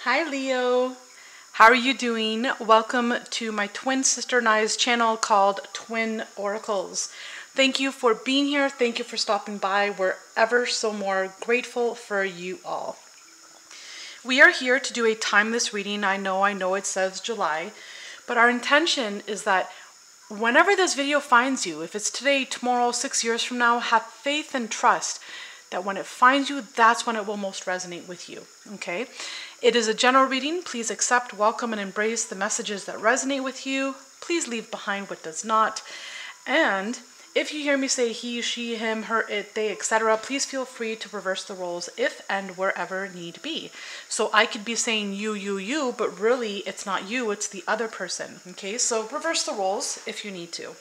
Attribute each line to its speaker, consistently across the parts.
Speaker 1: Hi Leo, how are you doing? Welcome to my twin sister and I's channel called Twin Oracles. Thank you for being here. Thank you for stopping by. We're ever so more grateful for you all. We are here to do a timeless reading. I know it says July, but our intention is that whenever this video finds you, if it's today, tomorrow, 6 years from now, have faith and trust that when it finds you, that's when it will most resonate with you, okay? It is a general reading. Please accept, welcome, and embrace the messages that resonate with you. Please leave behind what does not. And if you hear me say he, she, him, her, it, they, etc., please feel free to reverse the roles if and wherever need be. So I could be saying you, but really it's not you, it's the other person, okay? So reverse the roles if you need to.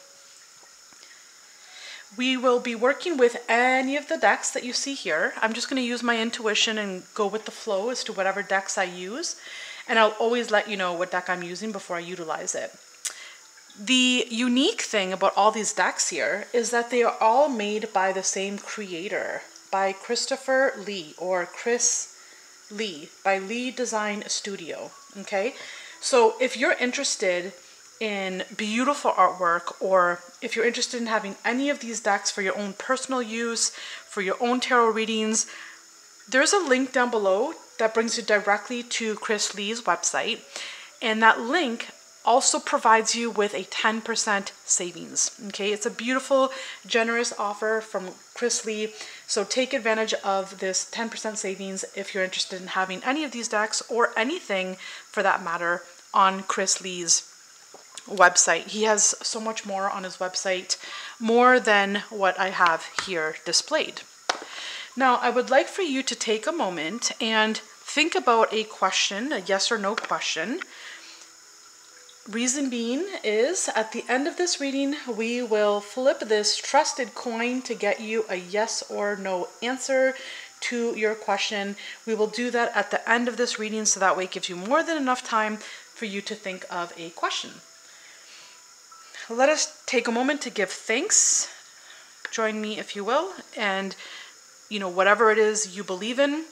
Speaker 1: We will be working with any of the decks that you see here. I'm just going to use my intuition and go with the flow as to whatever decks I use. And I'll always let you know what deck I'm using before I utilize it. The unique thing about all these decks here is that they are all made by the same creator, by Christopher Lee or Chris Lee, by Lee Design Studio, okay? So if you're interested in beautiful artwork, or if you're interested in having any of these decks for your own personal use, for your own tarot readings, there's a link down below that brings you directly to Chris Lee's website, and that link also provides you with a 10% savings, okay? It's a beautiful, generous offer from Chris Lee, so take advantage of this 10% savings if you're interested in having any of these decks, or anything for that matter, on Chris Lee's website. He has so much more on his website, more than what I have here displayed. Now, I would like for you to take a moment and think about a question, a yes or no question. Reason being is, at the end of this reading, we will flip this trusted coin to get you a yes or no answer to your question. We will do that at the end of this reading, so that way it gives you more than enough time for you to think of a question. Let us take a moment to give thanks. Join me if you will, and whatever it is you believe in.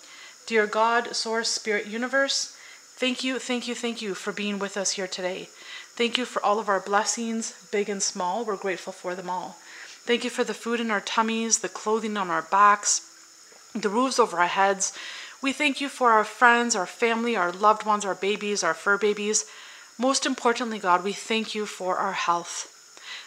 Speaker 1: Dear God, Source, Spirit, Universe, thank you for being with us here today. Thank you for all of our blessings, big and small. We're grateful for them all. Thank you for the food in our tummies, the clothing on our backs, the roofs over our heads. We thank you for our friends, our family, our loved ones, our babies, our fur babies. Most importantly, God, we thank you for our health.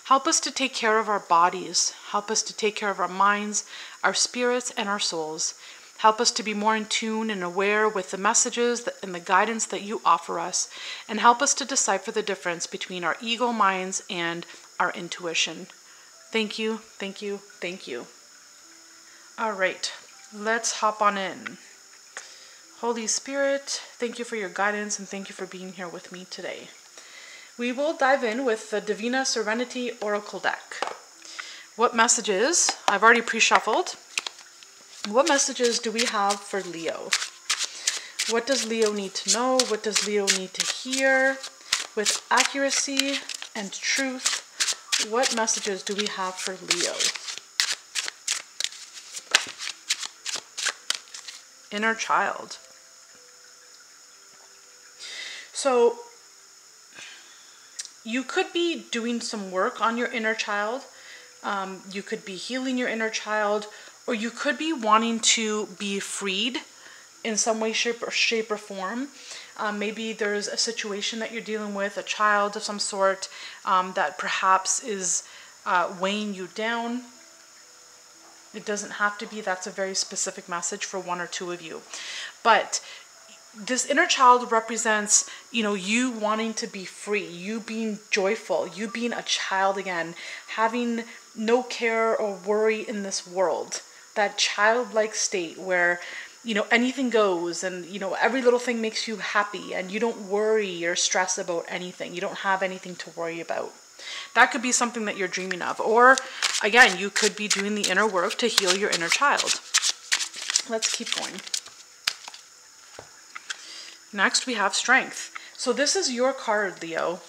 Speaker 1: Help us to take care of our bodies. Help us to take care of our minds, our spirits, and our souls. Help us to be more in tune and aware with the messages and the guidance that you offer us. And help us to decipher the difference between our ego minds and our intuition. Thank you, thank you, thank you. All right, let's hop on in. Holy Spirit, thank you for your guidance and thank you for being here with me today. We will dive in with the Divina Serenity Oracle deck. What messages, I've already pre-shuffled, what messages do we have for Leo? What does Leo need to know? What does Leo need to hear? With accuracy and truth, what messages do we have for Leo? Inner child. So you could be doing some work on your inner child. You could be healing your inner child, or you could be wanting to be freed in some way, shape or form. Maybe there's a situation that you're dealing with, a child of some sort, that perhaps is weighing you down. It doesn't have to be. That's a very specific message for one or two of you. But this inner child represents, you wanting to be free, you being joyful, you being a child again, having no care or worry in this world. That childlike state where, anything goes and, every little thing makes you happy and you don't worry or stress about anything. You don't have anything to worry about. That could be something that you're dreaming of. Or, again, you could be doing the inner work to heal your inner child. Let's keep going. Next, we have strength. So this is your card, Leo.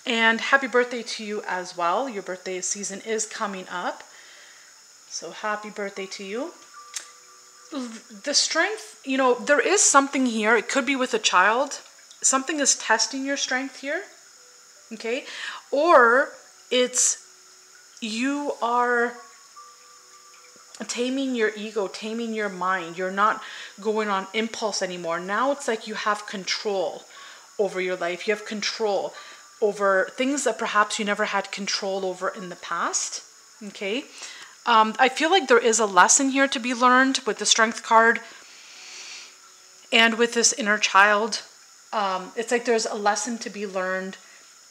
Speaker 1: And happy birthday to you as well. Your birthday season is coming up. So happy birthday to you. the strength, you know, there is something here. It could be with a child. Something is testing your strength here. Okay? Or it's you are taming your ego, taming your mind. You're not going on impulse anymore. Now it's like you have control over your life. You have control over things that perhaps you never had control over in the past. Okay? I feel like there is a lesson here to be learned with the Strength card and with this inner child. It's like there's a lesson to be learned,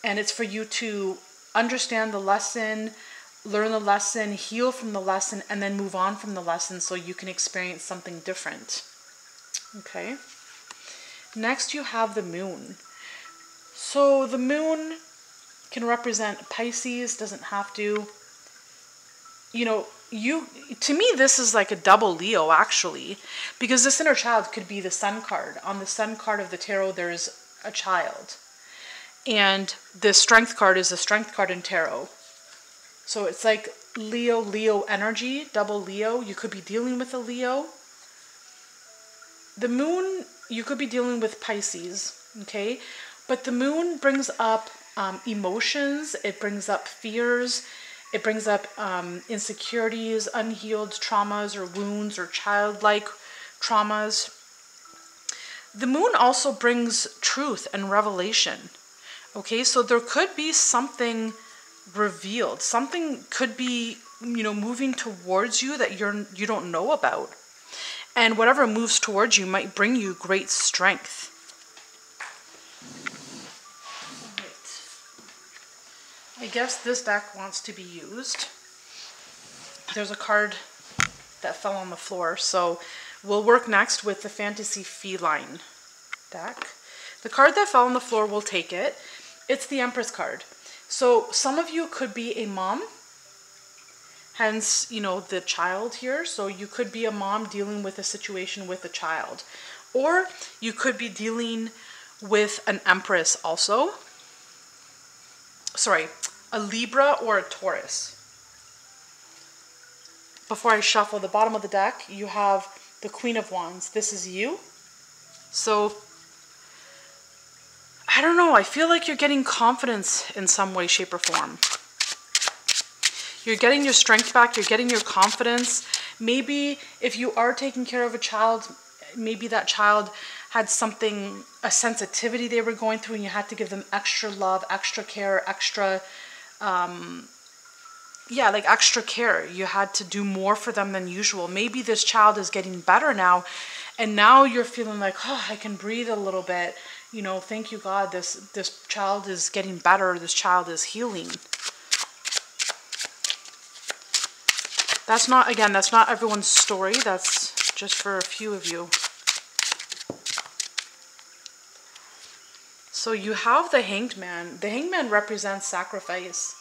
Speaker 1: and it's for you to understand the lesson, learn the lesson, heal from the lesson, and then move on from the lesson so you can experience something different. Okay? Next, you have the moon. So the moon can represent Pisces, doesn't have to. You know, to me, this is like a double Leo, actually, because this inner child could be the Sun card. On the Sun card of the tarot, there's a child. And the Strength card is a Strength card in tarot. So it's like Leo energy, double Leo. You could be dealing with a Leo. The moon, you could be dealing with Pisces, okay? But the moon brings up emotions. It brings up fears. It brings up insecurities, unhealed traumas or wounds or childlike traumas. The moon also brings truth and revelation. Okay, so there could be something revealed. Something could be, you know, moving towards you that you don't know about. And whatever moves towards you might bring you great strength. I guess this deck wants to be used. There's a card that fell on the floor, so we'll work next with the Fantasy Feline deck. The card that fell on the floor, we'll take it. It's the Empress card. So some of you could be a mom, hence, you know, the child here. So you could be a mom dealing with a situation with a child. Or you could be dealing with an Empress also. Sorry, a Libra or a Taurus. Before I shuffle the bottom of the deck, you have the Queen of Wands. This is you. So, I don't know, I feel like you're getting confidence in some way, shape, or form. You're getting your strength back, you're getting your confidence. Maybe if you are taking care of a child, maybe that child had something, a sensitivity they were going through, and you had to give them extra love, extra care, extra, extra care. You had to do more for them than usual. Maybe this child is getting better now, and now you're feeling like, oh, I can breathe a little bit. You know, thank you, God, this child is getting better, this child is healing. That's not everyone's story. That's just for a few of you. So you have the Hanged Man. The Hanged Man represents sacrifice.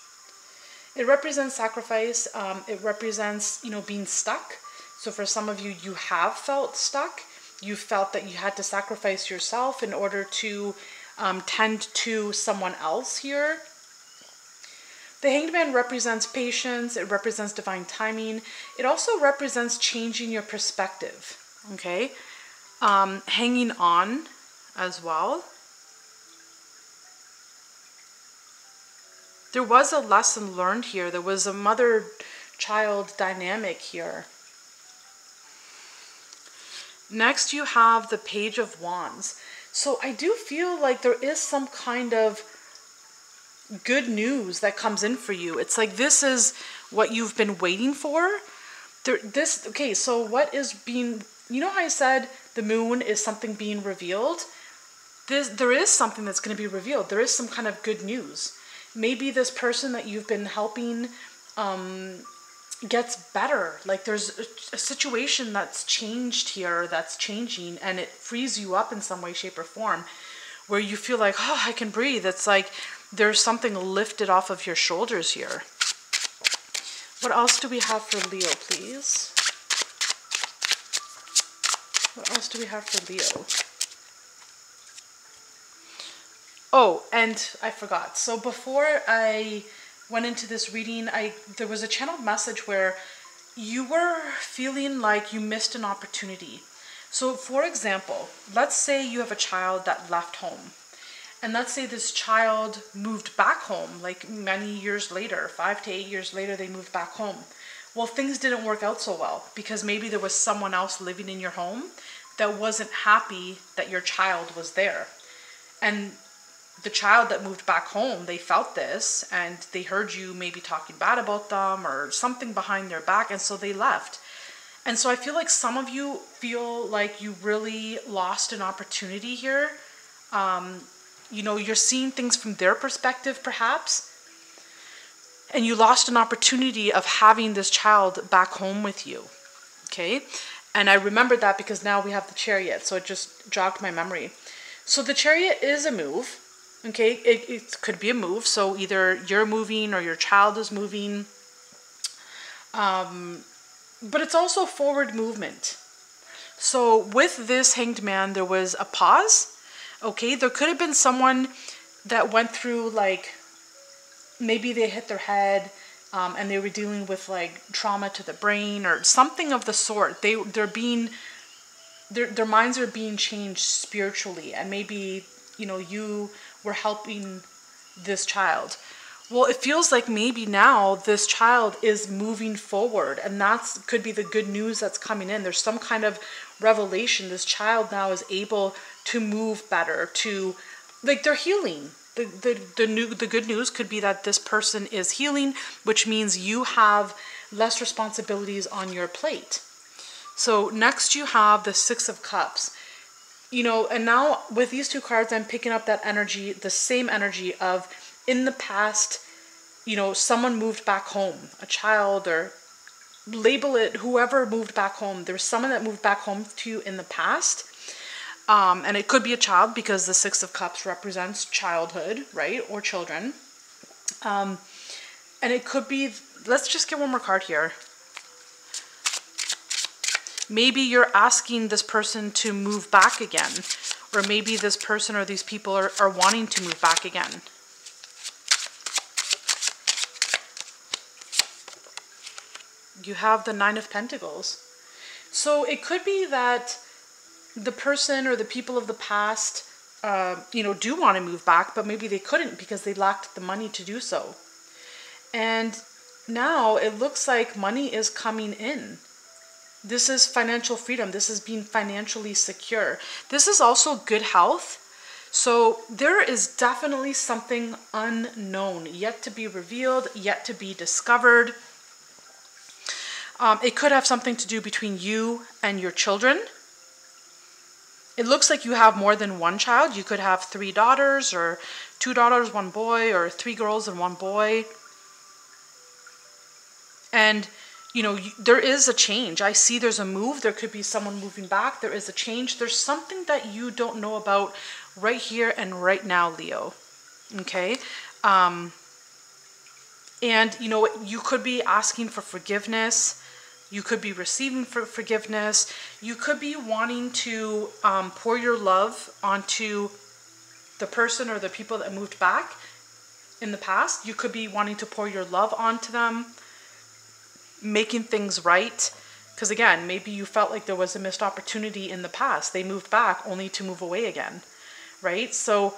Speaker 1: It represents sacrifice. It represents, you know, being stuck. So for some of you, you have felt stuck. You felt that you had to sacrifice yourself in order to tend to someone else here. The Hanged Man represents patience. It represents divine timing. It also represents changing your perspective, okay? Hanging on as well. There was a lesson learned here. There was a mother-child dynamic here. Next, you have the Page of Wands. So I do feel like there is some kind of good news that comes in for you. It's like this is what you've been waiting for. Okay, so what is being, you know how I said the moon is something being revealed? There is something that's going to be revealed. There is some kind of good news. Maybe this person that you've been helping gets better. Like there's a situation that's changed here, that's changing, and it frees you up in some way, shape, or form, where you feel like, oh, I can breathe. It's like there's something lifted off of your shoulders here. What else do we have for Leo, please? What else do we have for Leo? Oh, and I forgot. So before I went into this reading, there was a channeled message where you were feeling like you missed an opportunity. So for example, let's say you have a child that left home. And let's say this child moved back home, like many years later, 5 to 8 years later, they moved back home. Well, things didn't work out so well because maybe there was someone else living in your home that wasn't happy that your child was there. And the child that moved back home, they felt this and they heard you maybe talking bad about them or something behind their back, and so they left. And so I feel like some of you feel like you really lost an opportunity here. You know, you're seeing things from their perspective perhaps, and you lost an opportunity of having this child back home with you, okay? And I remember that because now we have the Chariot, so it just jogged my memory. So the Chariot is a move, okay? It could be a move, so either you're moving or your child is moving, but it's also forward movement. So with this Hanged Man, there was a pause, okay? There could have been someone that went through, like, maybe they hit their head and they were dealing with like trauma to the brain or something of the sort. Their minds are being changed spiritually, and maybe, you know, you were helping this child. Well, it feels like maybe now this child is moving forward, and that's could be the good news that's coming in. There's some kind of revelation. This child now is able to move better, to, like, they're healing. The good news could be that this person is healing, which means you have less responsibilities on your plate. So next you have the Six of Cups. You know, and now with these two cards, I'm picking up that energy, the same energy of in the past, you know, someone moved back home, a child, or label it whoever moved back home. There's someone that moved back home to you in the past. And it could be a child because the Six of Cups represents childhood, right? Or children. And it could be, let's just get one more card here. Maybe you're asking this person to move back again. Or maybe this person or these people are wanting to move back again. You have the Nine of Pentacles. So it could be that the person or the people of the past, you know, do want to move back, but maybe they couldn't because they lacked the money to do so. And now it looks like money is coming in. This is financial freedom. This is being financially secure. This is also good health. So there is definitely something unknown, yet to be revealed, yet to be discovered. It could have something to do between you and your children. It looks like you have more than one child. You could have 3 daughters or 2 daughters, 1 boy, or 3 girls and 1 boy. And, you know, there is a change. I see there's a move. There could be someone moving back. There is a change. There's something that you don't know about right here and right now, Leo. Okay? And, you know, you could be asking for forgiveness. You could be receiving forgiveness. You could be wanting to pour your love onto the person or the people that moved back in the past. You could be wanting to pour your love onto them, making things right. Because again, maybe you felt like there was a missed opportunity in the past. They moved back only to move away again, right? So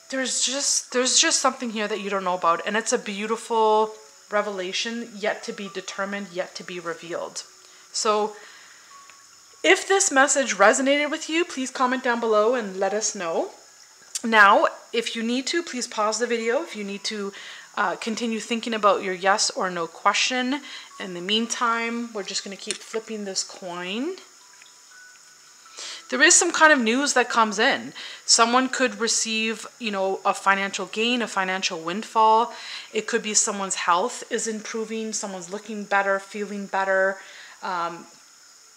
Speaker 1: there's just something here that you don't know about, and it's a beautiful revelation, yet to be determined, yet to be revealed. So if this message resonated with you, please comment down below and let us know. Now, if you need to, please pause the video if you need to continue thinking about your yes or no question. In the meantime, we're just going to keep flipping this coin. There is some kind of news that comes in. Someone could receive, you know, a financial gain, a financial windfall. It could be someone's health is improving, someone's looking better, feeling better,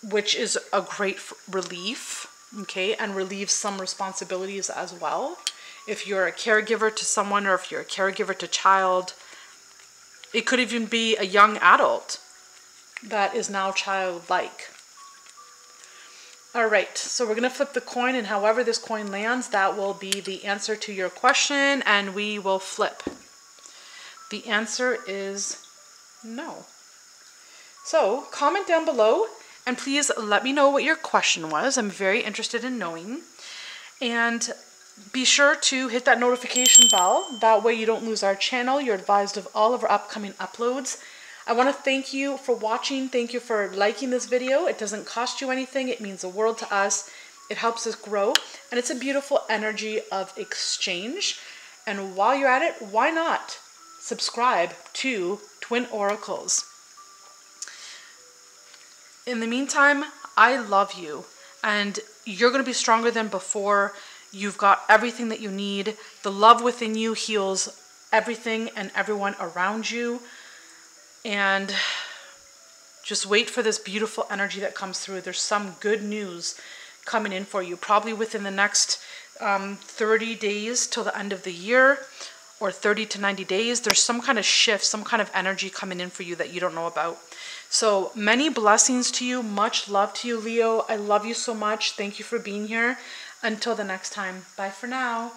Speaker 1: which is a great relief, okay, and relieves some responsibilities as well. If you're a caregiver to someone, or if you're a caregiver to child, it could even be a young adult that is now childlike. All right, so we're going to flip the coin, and however this coin lands, that will be the answer to your question, and we will flip. The answer is no. So comment down below and please let me know what your question was. I'm very interested in knowing. And be sure to hit that notification bell. That way you don't lose our channel. You're advised of all of our upcoming uploads. I want to thank you for watching. Thank you for liking this video. It doesn't cost you anything. It means the world to us. It helps us grow. And it's a beautiful energy of exchange. And while you're at it, why not subscribe to Twin Oracles? In the meantime, I love you. And you're going to be stronger than before. You've got everything that you need. The love within you heals everything and everyone around you. And just wait for this beautiful energy that comes through. There's some good news coming in for you, probably within the next 30 days till the end of the year, or 30 to 90 days. There's some kind of shift, some kind of energy coming in for you that you don't know about. So many blessings to you. Much love to you, Leo. I love you so much. Thank you for being here. Until the next time. Bye for now.